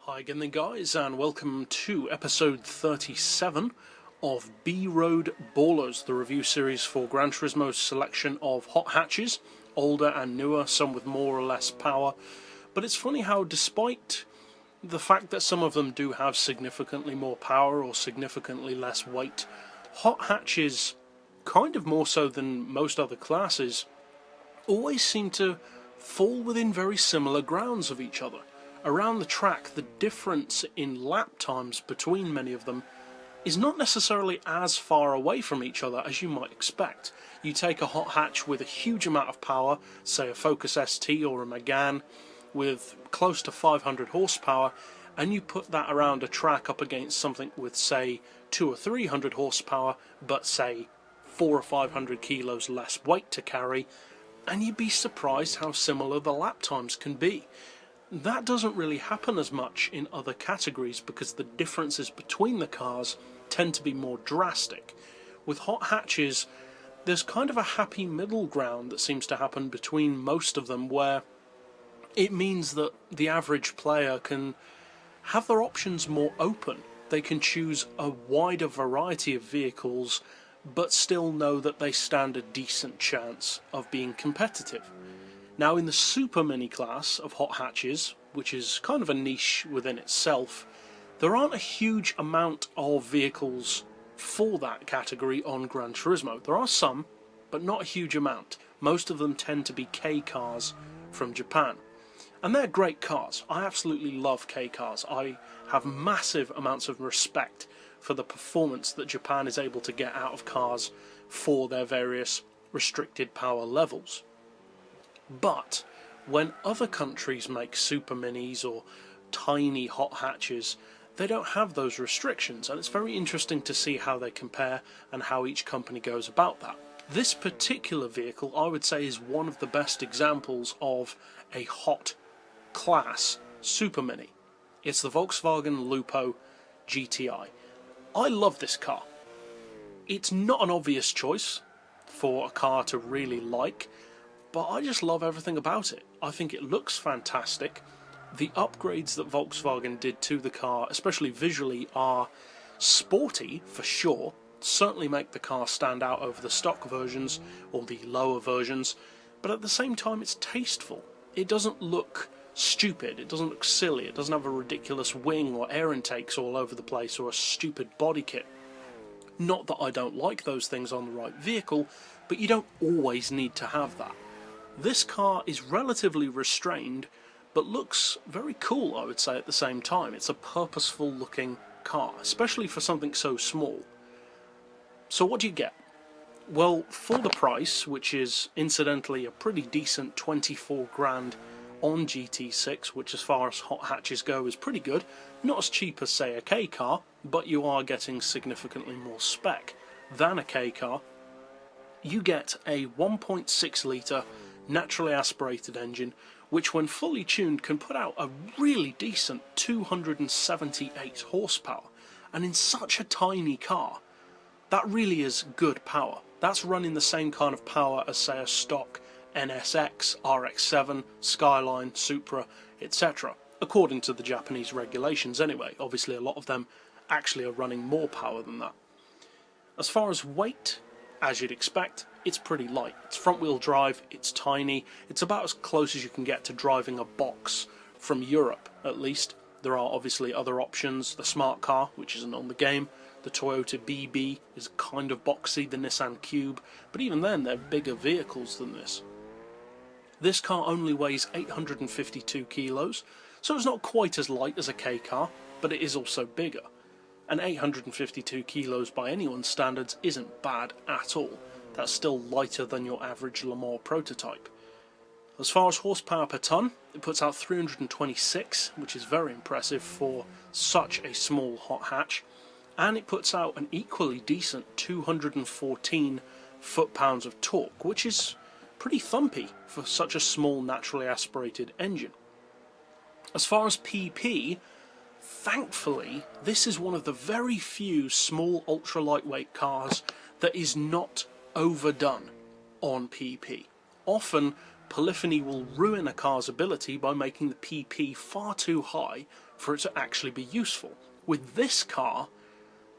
Hi again then guys, and welcome to episode 37 of B-Road Ballers, the review series for Gran Turismo's selection of hot hatches, older and newer, some with more or less power. But it's funny how despite the fact that some of them do have significantly more power or significantly less weight, hot hatches, kind of more so than most other classes, always seem to fall within very similar grounds of each other. Around the track, the difference in lap times between many of them is not necessarily as far away from each other as you might expect. You take a hot hatch with a huge amount of power, say a Focus ST or a Megane, with close to 500 horsepower, and you put that around a track up against something with, say, 200 or 300 horsepower, but say 400 or 500 kilos less weight to carry, and you'd be surprised how similar the lap times can be. That doesn't really happen as much in other categories because the differences between the cars tend to be more drastic. With hot hatches, there's kind of a happy middle ground that seems to happen between most of them, where it means that the average player can have their options more open. They can choose a wider variety of vehicles but still know that they stand a decent chance of being competitive. Now, in the super mini class of hot hatches, which is kind of a niche within itself, there aren't a huge amount of vehicles for that category on Gran Turismo. There are some, but not a huge amount. Most of them tend to be K cars from Japan. And they're great cars. I absolutely love K cars. I have massive amounts of respect for the performance that Japan is able to get out of cars for their various restricted power levels. But when other countries make super minis or tiny hot hatches, they don't have those restrictions, and it's very interesting to see how they compare and how each company goes about that. This particular vehicle, I would say, is one of the best examples of a hot class super mini. It's the Volkswagen Lupo GTi. I love this car. It's not an obvious choice for a car to really like, but I just love everything about it. I think it looks fantastic. The upgrades that Volkswagen did to the car, especially visually, are sporty for sure. Certainly make the car stand out over the stock versions or the lower versions, but at the same time it's tasteful. It doesn't look stupid, it doesn't look silly, it doesn't have a ridiculous wing or air intakes all over the place or a stupid body kit. Not that I don't like those things on the right vehicle, but you don't always need to have that. This car is relatively restrained, but looks very cool, I would say, at the same time. It's a purposeful looking car, especially for something so small. So what do you get? Well, for the price, which is incidentally a pretty decent 24 grand on GT6, which as far as hot hatches go is pretty good, not as cheap as say a K car, but you are getting significantly more spec than a K car, you get a 1.6 litre naturally aspirated engine, which when fully tuned can put out a really decent 278 horsepower, and in such a tiny car, that really is good power. That's running the same kind of power as say a stock NSX, RX-7, Skyline, Supra, etc. According to the Japanese regulations anyway. Obviously a lot of them actually are running more power than that. As far as weight, as you'd expect, it's pretty light. It's front-wheel drive, it's tiny, it's about as close as you can get to driving a box from Europe, at least. There are obviously other options, the Smart Car, which isn't on the game, the Toyota BB is kind of boxy, the Nissan Cube, but even then they're bigger vehicles than this. This car only weighs 852 kilos, so it's not quite as light as a K car, but it is also bigger. And 852 kilos by anyone's standards isn't bad at all. That's still lighter than your average Le Mans prototype. As far as horsepower per tonne, it puts out 326, which is very impressive for such a small hot hatch, and it puts out an equally decent 214 foot-pounds of torque, which is pretty thumpy for such a small naturally aspirated engine. As far as PP, thankfully, this is one of the very few small ultra-lightweight cars that is not overdone on PP. Often, polyphony will ruin a car's ability by making the PP far too high for it to actually be useful. With this car,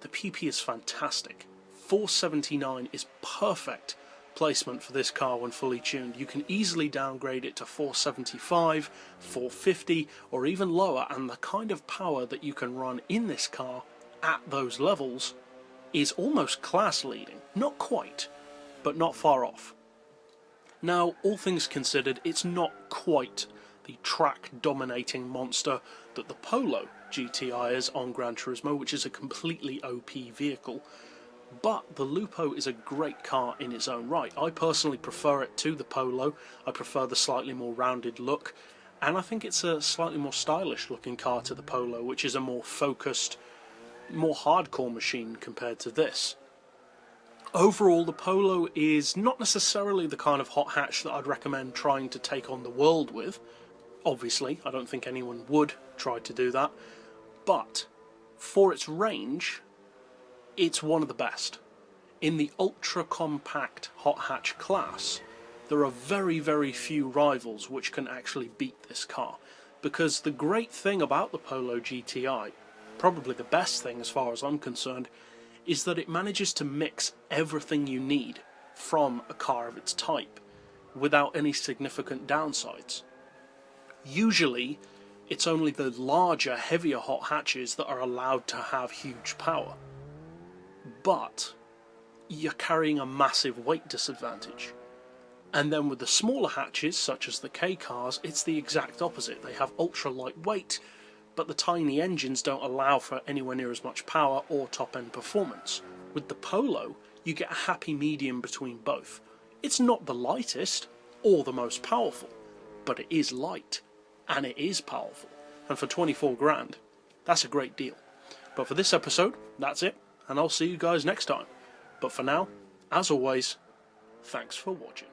the PP is fantastic. 479 is perfect placement for this car when fully tuned. You can easily downgrade it to 475, 450, or even lower, and the kind of power that you can run in this car at those levels is almost class leading. Not quite, but not far off. Now, all things considered, it's not quite the track-dominating monster that the Polo GTi is on Gran Turismo, which is a completely OP vehicle. But the Lupo is a great car in its own right. I personally prefer it to the Polo. I prefer the slightly more rounded look, and I think it's a slightly more stylish looking car to the Polo, which is a more focused, more hardcore machine compared to this. Overall, the Polo is not necessarily the kind of hot hatch that I'd recommend trying to take on the world with. Obviously, I don't think anyone would try to do that, but for its range, it's one of the best. In the ultra-compact hot hatch class, there are very, very few rivals which can actually beat this car, because the great thing about the Polo GTi, probably the best thing as far as I'm concerned, is that it manages to mix everything you need from a car of its type without any significant downsides. Usually, it's only the larger, heavier hot hatches that are allowed to have huge power. But you're carrying a massive weight disadvantage. And then with the smaller hatches, such as the K cars, it's the exact opposite. They have ultra light weight, but the tiny engines don't allow for anywhere near as much power or top-end performance. With the Polo, you get a happy medium between both. It's not the lightest or the most powerful, but it is light, and it is powerful. And for 24 grand, that's a great deal. But for this episode, that's it, and I'll see you guys next time. But for now, as always, thanks for watching.